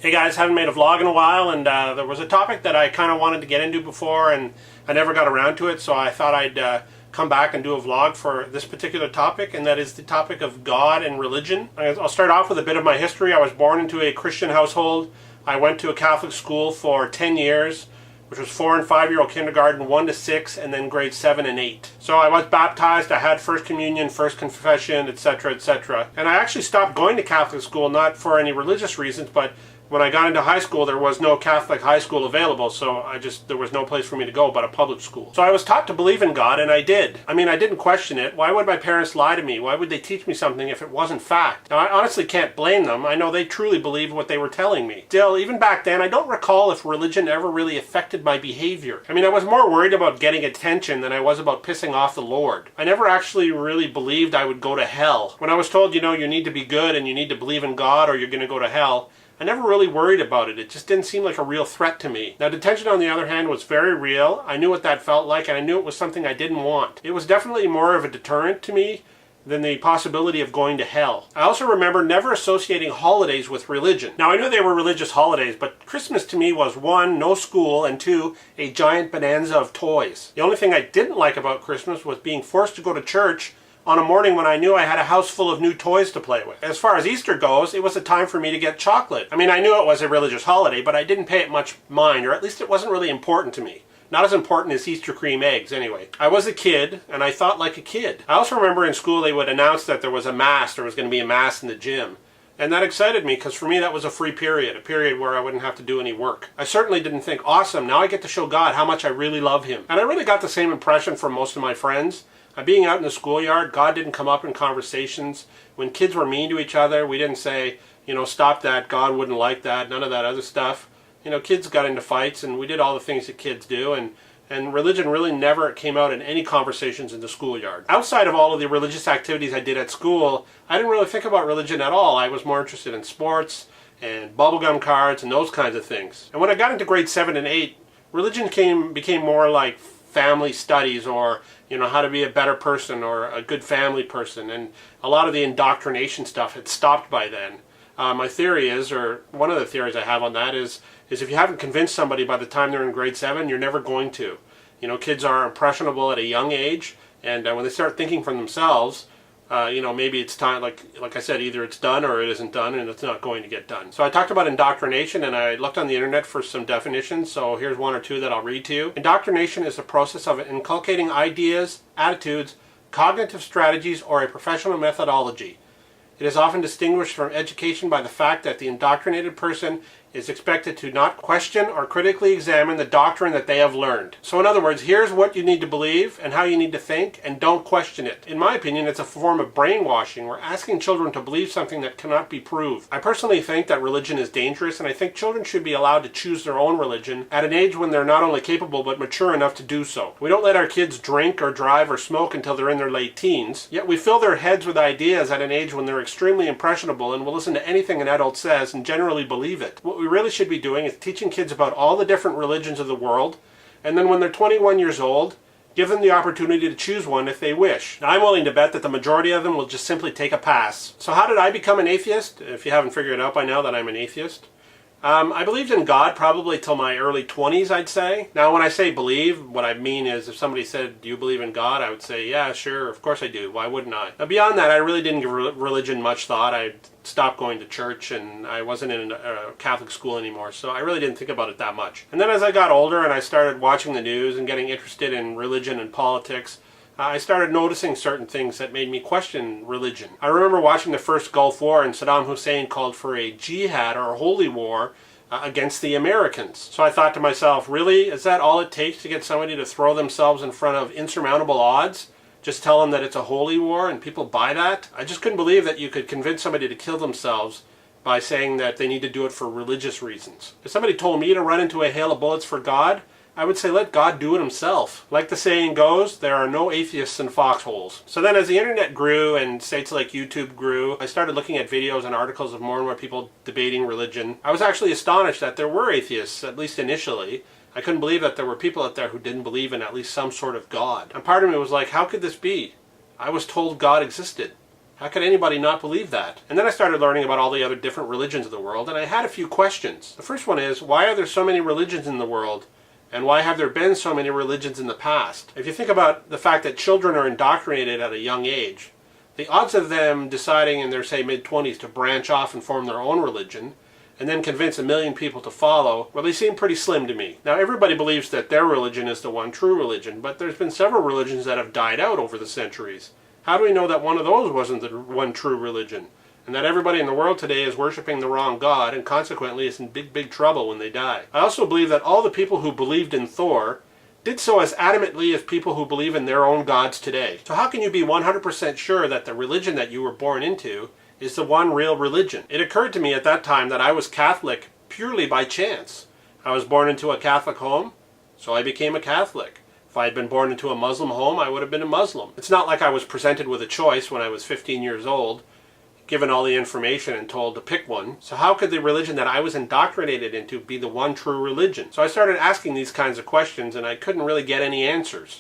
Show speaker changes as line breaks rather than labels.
Hey guys, haven't made a vlog in a while, and there was a topic that I kind of wanted to get into before and I never got around to it, so I thought I'd come back and do a vlog for this particular topic, and that is the topic of God and religion. I'll start off with a bit of my history. I was born into a Christian household. I went to a Catholic school for 10 years, which was 4- and 5-year-old kindergarten, 1 to 6, and then grades 7 and 8. So I was baptized, I had First Communion, First Confession, etc., etc. And I actually stopped going to Catholic school, not for any religious reasons, but when I got into high school, there was no Catholic high school available, so there was no place for me to go but a public school. So I was taught to believe in God, and I did. I mean, I didn't question it. Why would my parents lie to me? Why would they teach me something if it wasn't fact? Now, I honestly can't blame them. I know they truly believed what they were telling me. Still, even back then, I don't recall if religion ever really affected my behavior. I mean, I was more worried about getting attention than I was about pissing off the Lord. I never actually really believed I would go to hell. When I was told, you know, you need to be good and you need to believe in God or you're going to go to hell, I never really worried about it. It just didn't seem like a real threat to me. Now, detention, on the other hand, was very real. I knew what that felt like, and I knew it was something I didn't want. It was definitely more of a deterrent to me than the possibility of going to hell. I also remember never associating holidays with religion. Now, I knew they were religious holidays, but Christmas to me was 1, no school, and 2, a giant bonanza of toys. The only thing I didn't like about Christmas was being forced to go to church on a morning when I knew I had a house full of new toys to play with. As far as Easter goes, it was a time for me to get chocolate. I mean, I knew it was a religious holiday, but I didn't pay it much mind, or at least it wasn't really important to me. Not as important as Easter cream eggs, anyway. I was a kid, and I thought like a kid. I also remember in school they would announce that there was a mass, there was going to be a mass in the gym. And that excited me, because for me that was a free period, a period where I wouldn't have to do any work. I certainly didn't think, awesome, now I get to show God how much I really love Him. And I really got the same impression from most of my friends. Being out in the schoolyard, God didn't come up in conversations. When kids were mean to each other, we didn't say, you know, stop that, God wouldn't like that, none of that other stuff. You know, kids got into fights, and we did all the things that kids do, and religion really never came out in any conversations in the schoolyard. Outside of all of the religious activities I did at school, I didn't really think about religion at all. I was more interested in sports and bubblegum cards and those kinds of things. And when I got into grades 7 and 8, religion became more like family studies, or you know, how to be a better person or a good family person, and a lot of the indoctrination stuff had stopped by then. My theory is, or one of the theories I have on that is if you haven't convinced somebody by the time they're in grade 7, you're never going to. You know, kids are impressionable at a young age, and when they start thinking for themselves, you know, maybe it's time, like I said, either it's done or it isn't done, and it's not going to get done. So I talked about indoctrination, and I looked on the internet for some definitions, so here's 1 or 2 that I'll read to you. Indoctrination is the process of inculcating ideas, attitudes, cognitive strategies, or a professional methodology. It is often distinguished from education by the fact that the indoctrinated person is expected to not question or critically examine the doctrine that they have learned. So in other words, here's what you need to believe and how you need to think, and don't question it. In my opinion, it's a form of brainwashing. We're asking children to believe something that cannot be proved. I personally think that religion is dangerous, and I think children should be allowed to choose their own religion at an age when they're not only capable but mature enough to do so. We don't let our kids drink or drive or smoke until they're in their late teens, yet we fill their heads with ideas at an age when they're extremely impressionable and will listen to anything an adult says and generally believe it. What we really should be doing is teaching kids about all the different religions of the world, and then when they're 21 years old, give them the opportunity to choose one if they wish. Now, I'm willing to bet that the majority of them will just simply take a pass. So how did I become an atheist? If you haven't figured it out by now that I'm an atheist. I believed in God probably till my early 20s, I'd say. Now, when I say believe, what I mean is if somebody said, do you believe in God? I would say, yeah, sure, of course I do. Why wouldn't I? Now, beyond that, I really didn't give religion much thought. I stopped going to church, and I wasn't in a Catholic school anymore, so I really didn't think about it that much. And then as I got older and I started watching the news and getting interested in religion and politics, I started noticing certain things that made me question religion. I remember watching the first Gulf War, and Saddam Hussein called for a jihad, or a holy war, against the Americans. So I thought to myself, really? Is that all it takes to get somebody to throw themselves in front of insurmountable odds? Just tell them that it's a holy war and people buy that? I just couldn't believe that you could convince somebody to kill themselves by saying that they need to do it for religious reasons. If somebody told me to run into a hail of bullets for God, I would say let God do it himself. Like the saying goes, there are no atheists in foxholes. So then as the internet grew and sites like YouTube grew, I started looking at videos and articles of more and more people debating religion. I was actually astonished that there were atheists, at least initially. I couldn't believe that there were people out there who didn't believe in at least some sort of God. And part of me was like, how could this be? I was told God existed. How could anybody not believe that? And then I started learning about all the other different religions of the world, and I had a few questions. The first one is, why are there so many religions in the world? And why have there been so many religions in the past? If you think about the fact that children are indoctrinated at a young age, the odds of them deciding in their, say, mid-20s to branch off and form their own religion, and then convince 1 million people to follow, well, they seem pretty slim to me. Now, everybody believes that their religion is the one true religion, but there's been several religions that have died out over the centuries. How do we know that one of those wasn't the one true religion? And that everybody in the world today is worshiping the wrong God, and consequently is in big, big trouble when they die. I also believe that all the people who believed in Thor did so as adamantly as people who believe in their own gods today. So how can you be 100% sure that the religion that you were born into is the one real religion? It occurred to me at that time that I was Catholic purely by chance. I was born into a Catholic home, so I became a Catholic. If I had been born into a Muslim home, I would have been a Muslim. It's not like I was presented with a choice when I was 15 years old, given all the information and told to pick one. So how could the religion that I was indoctrinated into be the one true religion? So I started asking these kinds of questions, and I couldn't really get any answers.